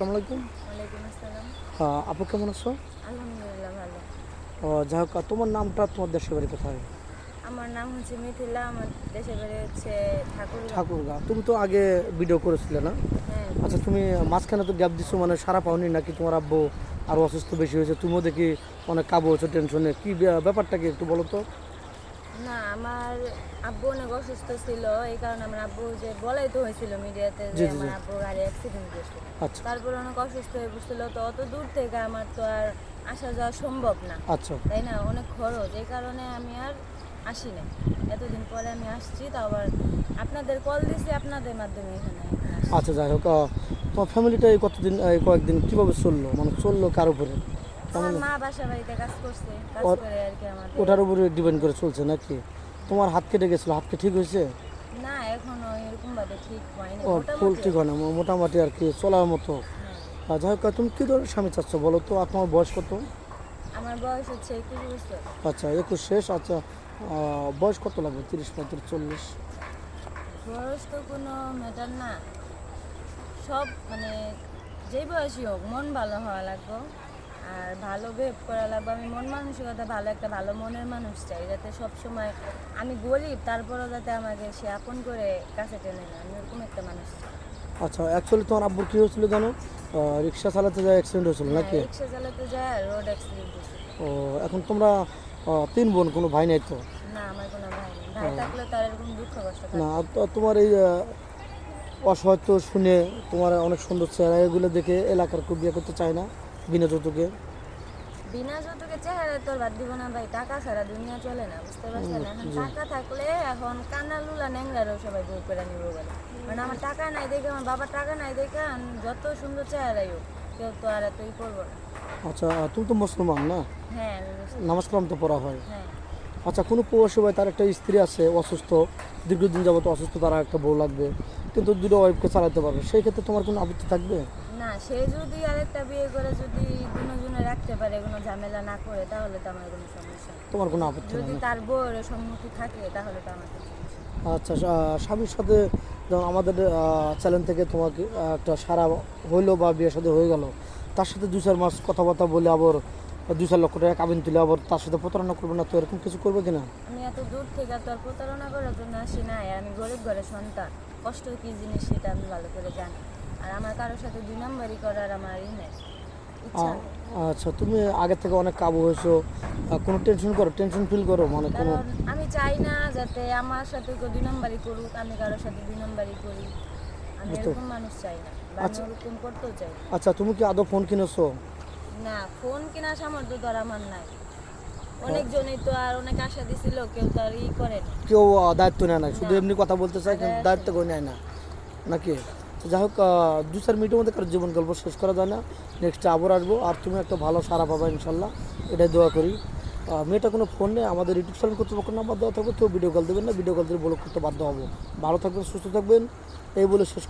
আসসালামু আলাইকুম। ওয়ালাইকুম আসসালাম। আপু কেমন আছো? আলহামদুলিল্লাহ ভালো। যাই হোক, তোমার নামটা, তোমার দেশের বাড়ি কোথায়? আমার নাম হচ্ছে মিথিলা, আমার দেশের বাড়ি হচ্ছে ঠাকুরগাঁও। ঠাকুরগাঁ। তুমি তো আগে ভিডিও করেছিলে না? হ্যাঁ আচ্ছা, করছি। তুমি মাঝখানে তো গ্যাপ দিছো, মানে সারা পাওনি নাকি? তোমার আব্বু আরও অসুস্থ বেশি হয়েছে, তুমিও দেখি অনেক কাবু হয়েছো টেনশনে, কি ব্যাপারটা কি একটু বলো তো? না, আমার আব্বু অনেক অসুস্থ ছিল, এই কারণে আমার আব্বু যে বলাই তো হয়েছিল মিডিয়াতে জি যে জি আমার জি। আব্বু গাড়ি অ্যাক্সিডেন্ট করছে। আচ্ছা তারপর অনেক অসুস্থ হয়ে পড়ছিল, তো অত দূর থেকে আমার তো আর আসা যাওয়া সম্ভব না, আচ্ছা তাই না? অনেক খরচ, এই কারণে আমি আর আসি না। এতদিন পরে আমি আসছি, তো আবার আপনাদের কল দিছি, আপনাদের মাধ্যমে এখানে এখন আসছি। আচ্ছা। যাই হোক, তোমার ফ্যামিলিটা এই কতদিন, এই কয়েকদিন কীভাবে চললো, মানে চললো কার উপরে? আমার কেমন? মা বাসা বাড়িতে কাজ করছে, কাজ ওর- করে আর কি আমাদের। ওটার উপরে ডিপেন্ড করে চলছে নাকি? তোমার হাত কেটে গেছিলো, হাতকে ঠিক হয়েছে? না, এখনো এরকম ভাবে ঠিক হয়নি, ওর ফুল মোটামুটি ঠিক হয় না, মোটামুটি আর কি চলার মতো। হ্যাঁ। যাই হোক, তুমি কী ধরনের স্বামী চাচ্ছ বলো তো? আর তোমার বয়স কত? আমার বয়স হচ্ছে 21 বছর। আচ্ছা, 21 শেষ। আচ্ছা, বয়স কত লাগবে? 30, 35, 40? বয়স তো কোনো ম্যাটার না, সব মানে যেই বয়সই হোক মন ভালো হওয়া লাগবে, আর ভালো বিহেভ করা লাগবে। আমি মন মানসিকতা ভালো, একটা ভালো মনের মানুষ চাই, যাতে সব সময় আমি গরিব তারপরেও যাতে আমাকে সে আপন করে কাছে টেনে নেয়, আমি এরকম একটা মানুষ চাই। আচ্ছা, অ্যাকচুয়ালি তোমার আব্বুর কী হয়েছিল জানো? রিক্সা চালাতে যায় অ্যাক্সিডেন্ট হয়েছিল হ্যাঁ, নাকি? রিক্সা চালাতে যায় রোড অ্যাক্সিডেন্ট হয়েছে। ও, এখন তোমরা 3 বোন, কোনো ভাই নাই তো? না, আমার কোনো ভাই নেই, ভাই থাকলে তার এরকম দুঃখ কষ্ট না, থাকতো। তোমার এই অসহায়ত্ব শুনে, তোমার অনেক সুন্দর চেহারা, এগুলো দেখে এলাকার কেউ বিয়ে করতে চায় না বিনা যৌতুকে? বিনা যৌতুকে চেহারা তোর বাদ দিব না ভাই, টাকা ছাড়া দুনিয়া চলে না, বুঝতে পারছেন? এখন জি। টাকা থাকলে এখন কানা লুলা ন্যাংরারও সবাই বউ করে নিব বলে, মানে আমার টাকা নাই দেখে, আমার বাবার টাকা নাই দেখে যত সুন্দর চেহারাই হোক কেউ তো আর এতই করবো না। আচ্ছা, তুমি তো মুসলমান না? হ্যাঁ আমি বুঝতে- নামাজ কালাম তো পড়া হয়। হ্যাঁ। আচ্ছা, কোনো প্রবাসী ভাই, তার একটা স্ত্রী আছে অসুস্থ, দীর্ঘদিন যাবত অসুস্থ, তারা একটা বউ লাগবে, কিন্তু দুটো ওয়াইফকে চালাতে পারবে, সেই ক্ষেত্রে তোমার কোনো আপত্তি থাকবে? না, সে যদি আরেকটা বিয়ে করে যদি দুজনে রাখতে পারে, কোনো ঝামেলা না করে, তাহলে তো আমার কোনো সমস্যা নেই। তোমার কোনো আপত্তি যদি নেই না? তার বউয়ের সম্মতি থাকে তাহলে তো আমার কোনো সমস্যা নেই। আচ্ছা, স্বামীর সাথে যেমন আমাদের চ্যানেল থেকে তোমাকে একটা সারা হইলো বা বিয়ের সাথে হয়ে গেল, তার সাথে 2-4 মাস কথাবার্তা বলে আবার 2-4 লক্ষ টাকা কাবিন তুলে আবার তার সাথে প্রতারণা করবে না তো? এরকম কিছু করবে কিনা? আমি এত দূর থেকে তো আর প্রতারণা করার জন্য আসি না, আর আমি গরিব ঘরের সন্তান, কষ্ট কি জিনিস সেটা আমি ভালো করে জানি, আর আমার কারোর সাথে দুই নম্বরই করার আমার নেই, ইচ্ছা আ- নেই। আচ্ছা, তুমি আগের থেকে অনেক কাবু হয়েছো, কোনো টেনশন ফিল করো, মানে কোনো? কারণ আমি চাই না যাতে আমার সাথে কেউ দুই নম্বরই করুক, আমি কারোর সাথে দুই নম্বরই করি, আমি বুঝতে। এরকম মানুষ চাই না, বা আমি আচ্ছা ওরকম করতেও চাই না। আচ্ছা, তুমি কি আদৌ ফোন কিনেছো? না, ফোন কেনার সামর্থ্য তো আর আমার নাই, অনেকজনই তো আর অনেক আশা দিছিল, কেউ তো আর করেনি। কেউ দায়িত্ব নেয় না, শুধু না, এমনি কথা বলতে চায়, কিন্তু আগায় আসে দায়িত্ব না। কেউ নেয় না নাকি? তো যাই হোক, 2-4 মিনিটের মধ্যে কারো জীবন গল্প শেষ করা যায় না, নেক্সটে আবার আসবো, আর তুমি একটা ভালো সারা পাবা ইনশাল্লাহ, এটাই দোয়া করি। মেয়েটা কোনো ফোন নেই, আমাদের ইউটিউব চ্যানেল কর্তৃপক্ষ নাম্বার দেওয়া থাকবে, কেউ ভিডিও কল দেবেন না, ভিডিও কল দিলে ব্লক করতে বাধ্য হবো। ভালো থাকবেন, সুস্থ থাকবেন, এই বলে শেষ করি।